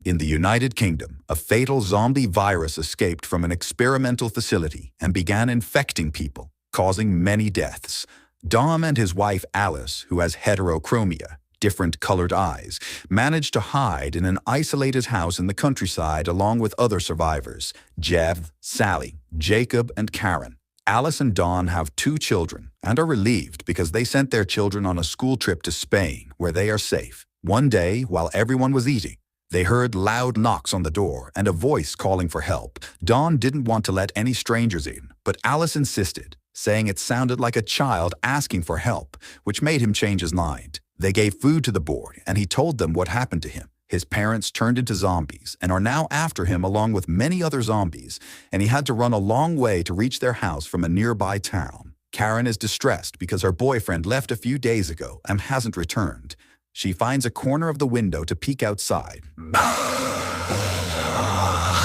In the United Kingdom, a fatal zombie virus escaped from an experimental facility and began infecting people, causing many deaths. Dom and his wife Alice, who has heterochromia, different colored eyes, managed to hide in an isolated house in the countryside along with other survivors, Jeff, Sally, Jacob, and Karen. Alice and Don have 2 children and are relieved because they sent their children on a school trip to Spain, where they are safe. One day, while everyone was eating, they heard loud knocks on the door and a voice calling for help. Don didn't want to let any strangers in, but Alice insisted, saying it sounded like a child asking for help, which made him change his mind. They gave food to the boy, and he told them what happened to him. His parents turned into zombies and are now after him along with many other zombies, and he had to run a long way to reach their house from a nearby town. Karen is distressed because her boyfriend left a few days ago and hasn't returned. She finds a corner of the window to peek outside.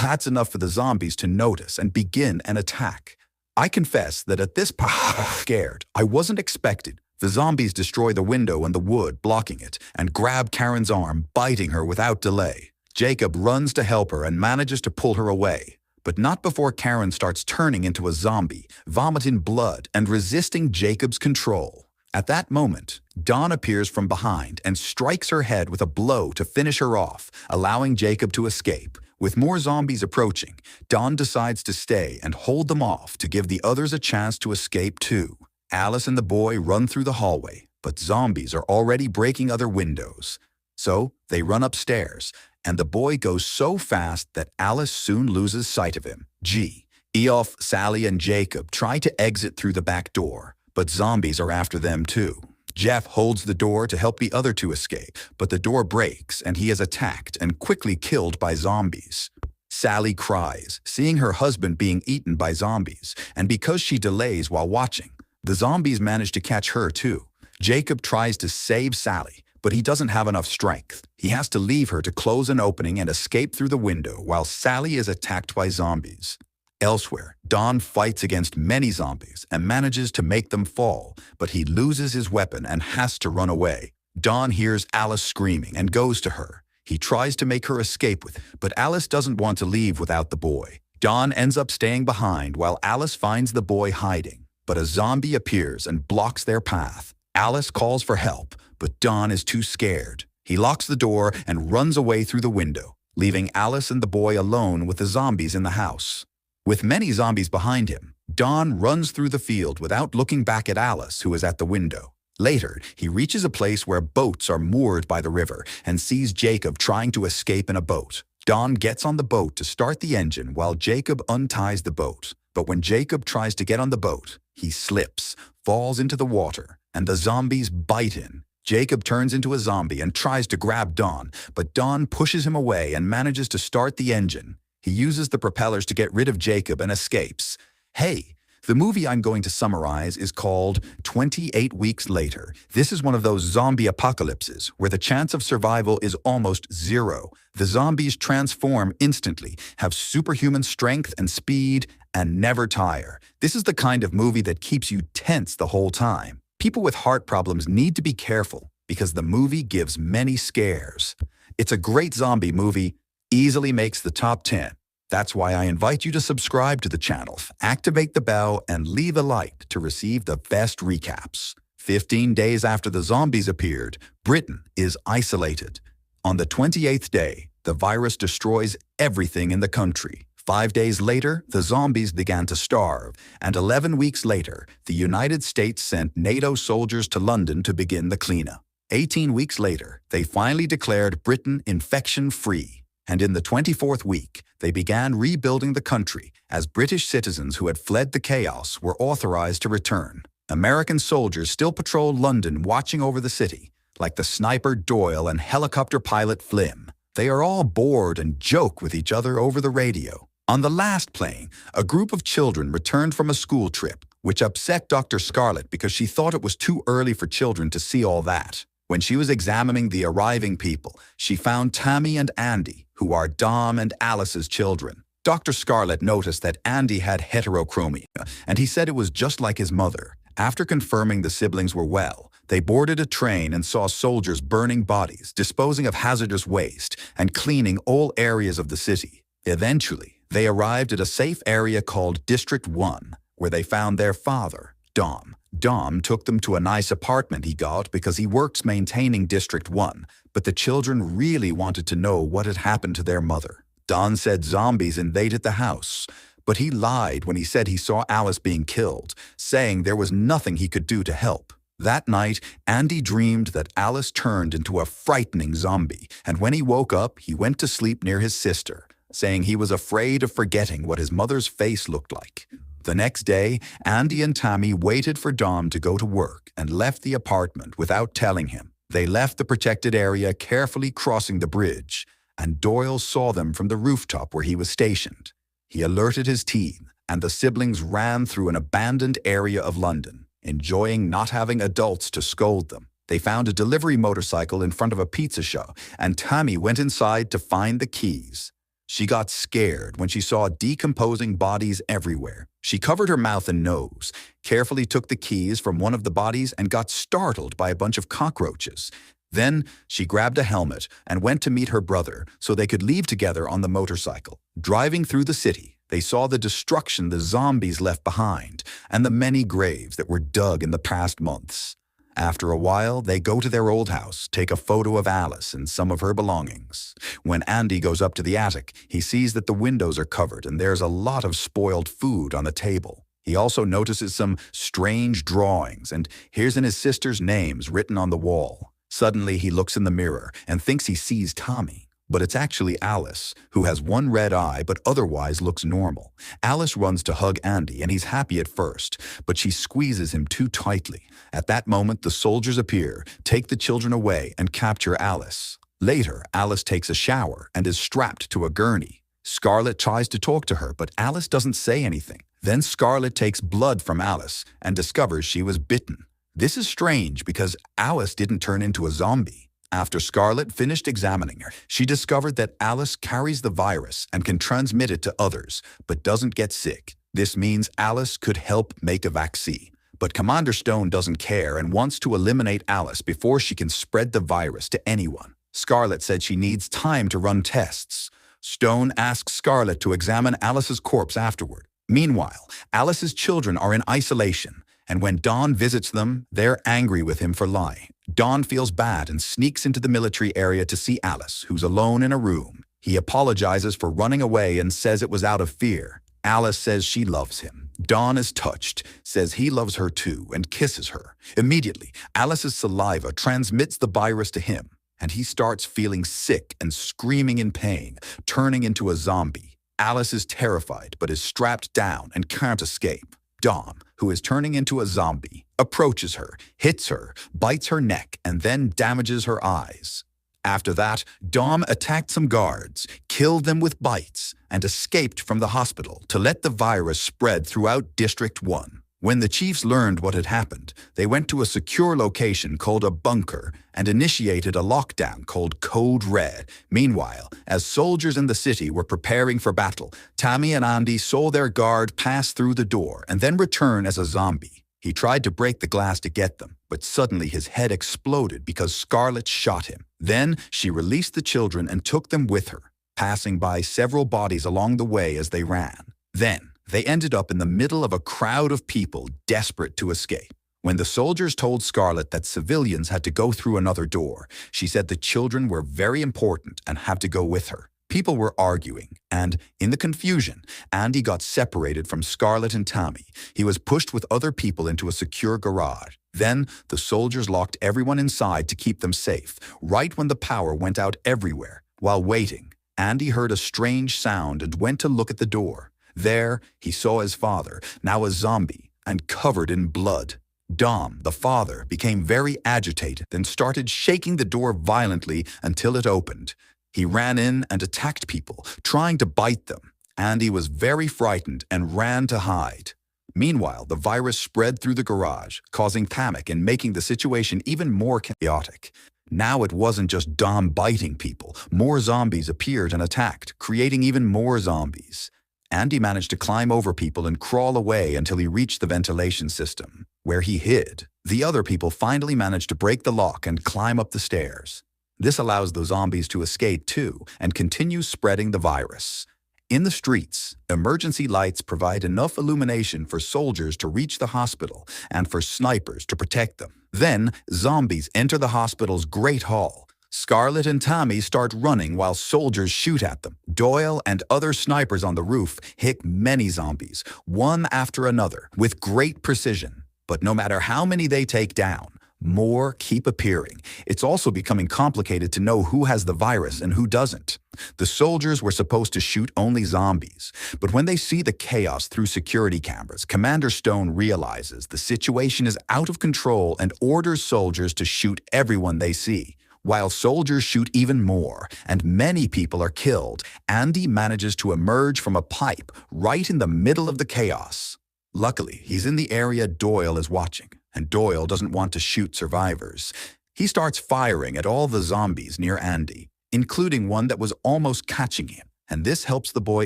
That's enough for the zombies to notice and begin an attack. I confess that at this point, I was scared. I wasn't expected. The zombies destroy the window and the wood, blocking it, and grab Karen's arm, biting her without delay. Jacob runs to help her and manages to pull her away, but not before Karen starts turning into a zombie, vomiting blood and resisting Jacob's control. At that moment, Don appears from behind and strikes her head with a blow to finish her off, allowing Jacob to escape. With more zombies approaching, Don decides to stay and hold them off to give the others a chance to escape too. Alice and the boy run through the hallway, but zombies are already breaking other windows. So they run upstairs, and the boy goes so fast that Alice soon loses sight of him. Eof, Sally, and Jacob try to exit through the back door, but zombies are after them too. Jeff holds the door to help the other 2 escape, but the door breaks and he is attacked and quickly killed by zombies. Sally cries, seeing her husband being eaten by zombies, and because she delays while watching, the zombies manage to catch her too. Jacob tries to save Sally, but he doesn't have enough strength. He has to leave her to close an opening and escape through the window while Sally is attacked by zombies. Elsewhere, Don fights against many zombies and manages to make them fall, but he loses his weapon and has to run away. Don hears Alice screaming and goes to her. He tries to make her escape but Alice doesn't want to leave without the boy. Don ends up staying behind while Alice finds the boy hiding, but a zombie appears and blocks their path. Alice calls for help, but Don is too scared. He locks the door and runs away through the window, leaving Alice and the boy alone with the zombies in the house. With many zombies behind him, Don runs through the field without looking back at Alice, who is at the window. Later, he reaches a place where boats are moored by the river and sees Jacob trying to escape in a boat. Don gets on the boat to start the engine while Jacob unties the boat. But when Jacob tries to get on the boat, he slips, falls into the water, and the zombies bite him. Jacob turns into a zombie and tries to grab Don, but Don pushes him away and manages to start the engine. He uses the propellers to get rid of Jacob and escapes. Hey, the movie I'm going to summarize is called 28 Weeks Later. This is one of those zombie apocalypses where the chance of survival is almost zero. The zombies transform instantly, have superhuman strength and speed, and never tire. This is the kind of movie that keeps you tense the whole time. People with heart problems need to be careful because the movie gives many scares. It's a great zombie movie, easily makes the top 10. That's why I invite you to subscribe to the channel, activate the bell, and leave a like to receive the best recaps. 15 days after the zombies appeared, Britain is isolated. On the 28th day, the virus destroys everything in the country. 5 days later, the zombies began to starve, and 11 weeks later, the United States sent NATO soldiers to London to begin the cleanup. 18 weeks later, they finally declared Britain infection-free. And in the 24th week, they began rebuilding the country as British citizens who had fled the chaos were authorized to return. American soldiers still patrol London, watching over the city, like the sniper Doyle and helicopter pilot Flynn. They are all bored and joke with each other over the radio. On the last plane, a group of children returned from a school trip, which upset Dr. Scarlett because she thought it was too early for children to see all that. When she was examining the arriving people, she found Tammy and Andy, who are Dom and Alice's children. Dr. Scarlett noticed that Andy had heterochromia, and he said it was just like his mother. After confirming the siblings were well, They boarded a train and saw soldiers burning bodies, disposing of hazardous waste, and cleaning all areas of the city. Eventually, they arrived at a safe area called District 1, where they found their father, Dom. Dom took them to a nice apartment he got because he works maintaining District 1, but the children really wanted to know what had happened to their mother. Don said zombies invaded the house, but he lied when he said he saw Alice being killed, saying there was nothing he could do to help. That night, Andy dreamed that Alice turned into a frightening zombie, and when he woke up, he went to sleep near his sister, saying he was afraid of forgetting what his mother's face looked like. The next day, Andy and Tammy waited for Dom to go to work and left the apartment without telling him. They left the protected area, carefully crossing the bridge, and Doyle saw them from the rooftop where he was stationed. He alerted his team, and the siblings ran through an abandoned area of London, enjoying not having adults to scold them. They found a delivery motorcycle in front of a pizza shop, and Tammy went inside to find the keys. She got scared when she saw decomposing bodies everywhere. She covered her mouth and nose, carefully took the keys from one of the bodies, and got startled by a bunch of cockroaches. Then she grabbed a helmet and went to meet her brother so they could leave together on the motorcycle. Driving through the city, they saw the destruction the zombies left behind and the many graves that were dug in the past months. After a while, they go to their old house, take a photo of Alice and some of her belongings. When Andy goes up to the attic, he sees that the windows are covered and there's a lot of spoiled food on the table. He also notices some strange drawings and hears in his sister's names written on the wall. Suddenly, he looks in the mirror and thinks he sees Tommy. But it's actually Alice, who has one red eye but otherwise looks normal. Alice runs to hug Andy, and he's happy at first, but she squeezes him too tightly. At that moment, the soldiers appear, take the children away, and capture Alice. Later, Alice takes a shower and is strapped to a gurney. Scarlett tries to talk to her, but Alice doesn't say anything. Then Scarlett takes blood from Alice and discovers she was bitten. This is strange because Alice didn't turn into a zombie. After Scarlett finished examining her, she discovered that Alice carries the virus and can transmit it to others, but doesn't get sick. This means Alice could help make a vaccine. But Commander Stone doesn't care and wants to eliminate Alice before she can spread the virus to anyone. Scarlett said she needs time to run tests. Stone asks Scarlett to examine Alice's corpse afterward. Meanwhile, Alice's children are in isolation, and when Dawn visits them, they're angry with him for lying. Dawn feels bad and sneaks into the military area to see Alice, who's alone in a room. He apologizes for running away and says it was out of fear. Alice says she loves him. Dawn is touched, says he loves her too, and kisses her. Immediately, Alice's saliva transmits the virus to him, and he starts feeling sick and screaming in pain, turning into a zombie. Alice is terrified but is strapped down and can't escape. Dom, who is turning into a zombie, approaches her, hits her, bites her neck, and then damages her eyes. After that, Dom attacked some guards, killed them with bites, and escaped from the hospital to let the virus spread throughout District 1. When the chiefs learned what had happened, they went to a secure location called a bunker and initiated a lockdown called Code Red. Meanwhile, as soldiers in the city were preparing for battle, Tammy and Andy saw their guard pass through the door and then return as a zombie. He tried to break the glass to get them, but suddenly his head exploded because Scarlett shot him. Then she released the children and took them with her, passing by several bodies along the way as they ran. Then they ended up in the middle of a crowd of people desperate to escape. When the soldiers told Scarlett that civilians had to go through another door, she said the children were very important and had to go with her. People were arguing, and in the confusion, Andy got separated from Scarlett and Tammy. He was pushed with other people into a secure garage. Then the soldiers locked everyone inside to keep them safe, right when the power went out everywhere. While waiting, Andy heard a strange sound and went to look at the door. There, he saw his father, now a zombie, and covered in blood. Dom, the father, became very agitated and started shaking the door violently until it opened. He ran in and attacked people, trying to bite them. Andy was very frightened and ran to hide. Meanwhile, the virus spread through the garage, causing panic and making the situation even more chaotic. Now it wasn't just Dom biting people. More zombies appeared and attacked, creating even more zombies. Andy managed to climb over people and crawl away until he reached the ventilation system, where he hid. The other people finally manage to break the lock and climb up the stairs. This allows the zombies to escape too and continue spreading the virus. In the streets, emergency lights provide enough illumination for soldiers to reach the hospital and for snipers to protect them. Then, zombies enter the hospital's great hall. Scarlett and Tammy start running while soldiers shoot at them. Doyle and other snipers on the roof hit many zombies, one after another, with great precision. But no matter how many they take down, more keep appearing. It's also becoming complicated to know who has the virus and who doesn't. The soldiers were supposed to shoot only zombies, but when they see the chaos through security cameras, Commander Stone realizes the situation is out of control and orders soldiers to shoot everyone they see. While soldiers shoot even more, and many people are killed, Andy manages to emerge from a pipe right in the middle of the chaos. Luckily, he's in the area Doyle is watching, and Doyle doesn't want to shoot survivors. He starts firing at all the zombies near Andy, including one that was almost catching him, and this helps the boy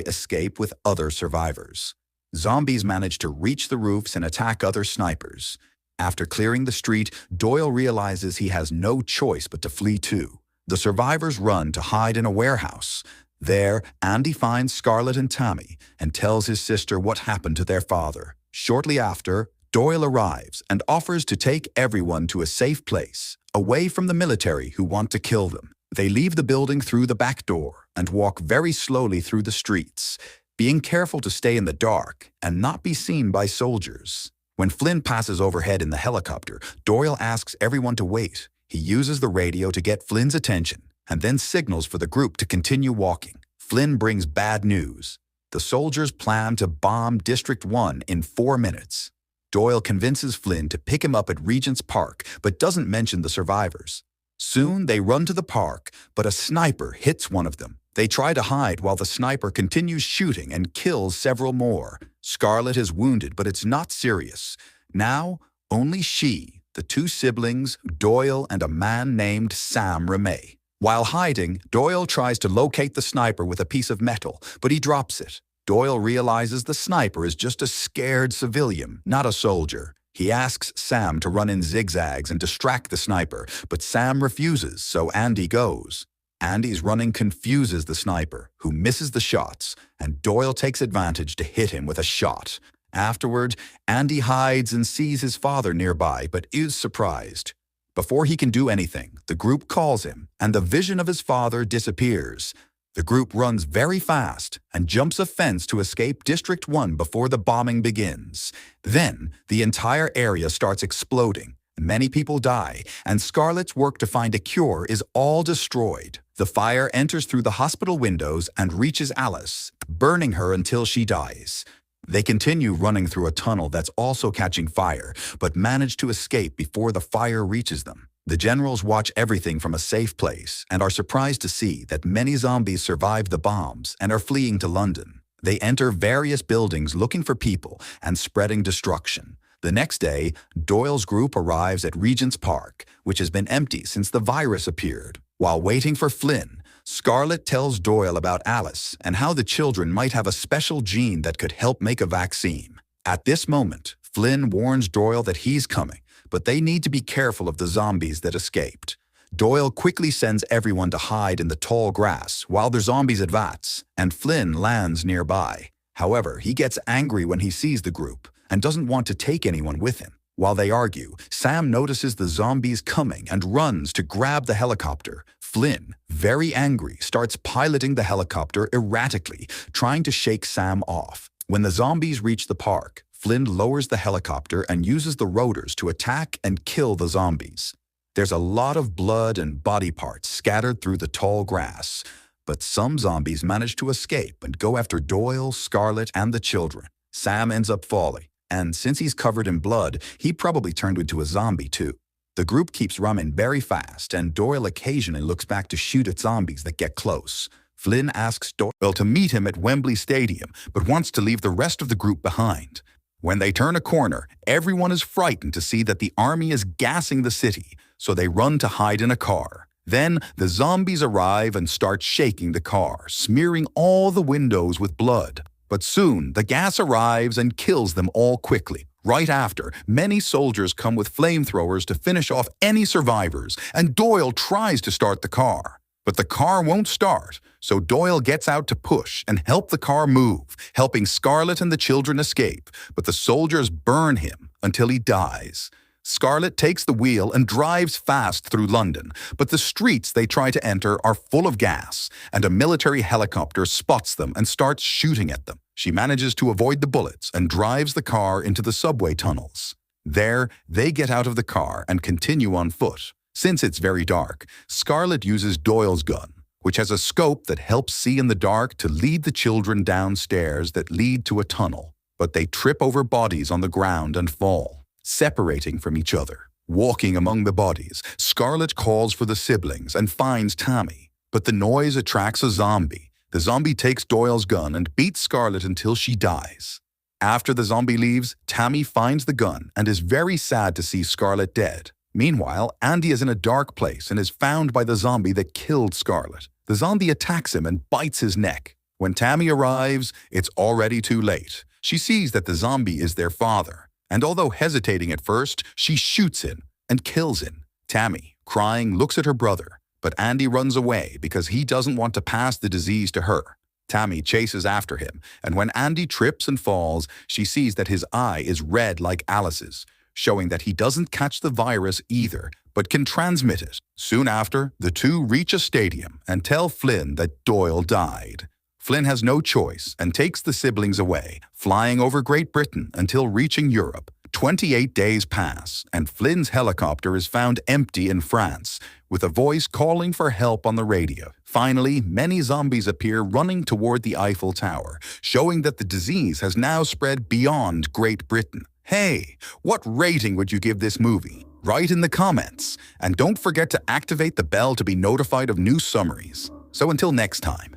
escape with other survivors. Zombies manage to reach the roofs and attack other snipers. After clearing the street, Doyle realizes he has no choice but to flee too. The survivors run to hide in a warehouse. There, Andy finds Scarlett and Tammy and tells his sister what happened to their father. Shortly after, Doyle arrives and offers to take everyone to a safe place, away from the military who want to kill them. They leave the building through the back door and walk very slowly through the streets, being careful to stay in the dark and not be seen by soldiers. When Flynn passes overhead in the helicopter, Doyle asks everyone to wait. He uses the radio to get Flynn's attention and then signals for the group to continue walking. Flynn brings bad news. The soldiers plan to bomb District 1 in 4 minutes. Doyle convinces Flynn to pick him up at Regent's Park, but doesn't mention the survivors. Soon they run to the park, but a sniper hits one of them. They try to hide while the sniper continues shooting and kills several more. Scarlett is wounded, but it's not serious. Now, only she, the two siblings, Doyle and a man named Sam remain. While hiding, Doyle tries to locate the sniper with a piece of metal, but he drops it. Doyle realizes the sniper is just a scared civilian, not a soldier. He asks Sam to run in zigzags and distract the sniper, but Sam refuses, so Andy goes. Andy's running confuses the sniper, who misses the shots, and Doyle takes advantage to hit him with a shot. Afterward, Andy hides and sees his father nearby, but is surprised. Before he can do anything, the group calls him, and the vision of his father disappears. The group runs very fast and jumps a fence to escape District 1 before the bombing begins. Then, the entire area starts exploding. Many people die, and Scarlett's work to find a cure is all destroyed. The fire enters through the hospital windows and reaches Alice, burning her until she dies. They continue running through a tunnel that's also catching fire, but manage to escape before the fire reaches them. The generals watch everything from a safe place and are surprised to see that many zombies survived the bombs and are fleeing to London. They enter various buildings looking for people and spreading destruction. The next day, Doyle's group arrives at Regent's Park, which has been empty since the virus appeared. While waiting for Flynn, Scarlett tells Doyle about Alice and how the children might have a special gene that could help make a vaccine. At this moment, Flynn warns Doyle that he's coming, but they need to be careful of the zombies that escaped. Doyle quickly sends everyone to hide in the tall grass while the zombies advance, and Flynn lands nearby. However, he gets angry when he sees the group and doesn't want to take anyone with him. While they argue, Sam notices the zombies coming and runs to grab the helicopter. Flynn, very angry, starts piloting the helicopter erratically, trying to shake Sam off. When the zombies reach the park, Flynn lowers the helicopter and uses the rotors to attack and kill the zombies. There's a lot of blood and body parts scattered through the tall grass, but some zombies manage to escape and go after Doyle, Scarlett, and the children. Sam ends up falling, and since he's covered in blood, he probably turned into a zombie too. The group keeps running very fast, and Doyle occasionally looks back to shoot at zombies that get close. Flynn asks Doyle to meet him at Wembley Stadium, but wants to leave the rest of the group behind. When they turn a corner, everyone is frightened to see that the army is gassing the city, so they run to hide in a car. Then, the zombies arrive and start shaking the car, smearing all the windows with blood. But soon, the gas arrives and kills them all quickly. Right after, many soldiers come with flamethrowers to finish off any survivors, and Doyle tries to start the car. But the car won't start, so Doyle gets out to push and help the car move, helping Scarlett and the children escape, but the soldiers burn him until he dies. Scarlett takes the wheel and drives fast through London, but the streets they try to enter are full of gas, and a military helicopter spots them and starts shooting at them. She manages to avoid the bullets and drives the car into the subway tunnels. There, they get out of the car and continue on foot. Since it's very dark, Scarlett uses Doyle's gun, which has a scope that helps see in the dark, to lead the children downstairs that lead to a tunnel. But they trip over bodies on the ground and fall, separating from each other. Walking among the bodies, Scarlett calls for the siblings and finds Tammy, but the noise attracts a zombie. The zombie takes Doyle's gun and beats Scarlett until she dies. After the zombie leaves, Tammy finds the gun and is very sad to see Scarlett dead. Meanwhile, Andy is in a dark place and is found by the zombie that killed Scarlett. The zombie attacks him and bites his neck. When Tammy arrives, it's already too late. She sees that the zombie is their father, and although hesitating at first, she shoots him and kills him. Tammy, crying, looks at her brother, but Andy runs away because he doesn't want to pass the disease to her. Tammy chases after him, and when Andy trips and falls, she sees that his eye is red like Alice's, showing that he doesn't catch the virus either, but can transmit it. Soon after, the two reach a stadium and tell Flynn that Doyle died. Flynn has no choice and takes the siblings away, flying over Great Britain until reaching Europe. 28 days pass, and Flynn's helicopter is found empty in France, with a voice calling for help on the radio. Finally, many zombies appear running toward the Eiffel Tower, showing that the disease has now spread beyond Great Britain. Hey, what rating would you give this movie? Write in the comments, and don't forget to activate the bell to be notified of new summaries. So until next time.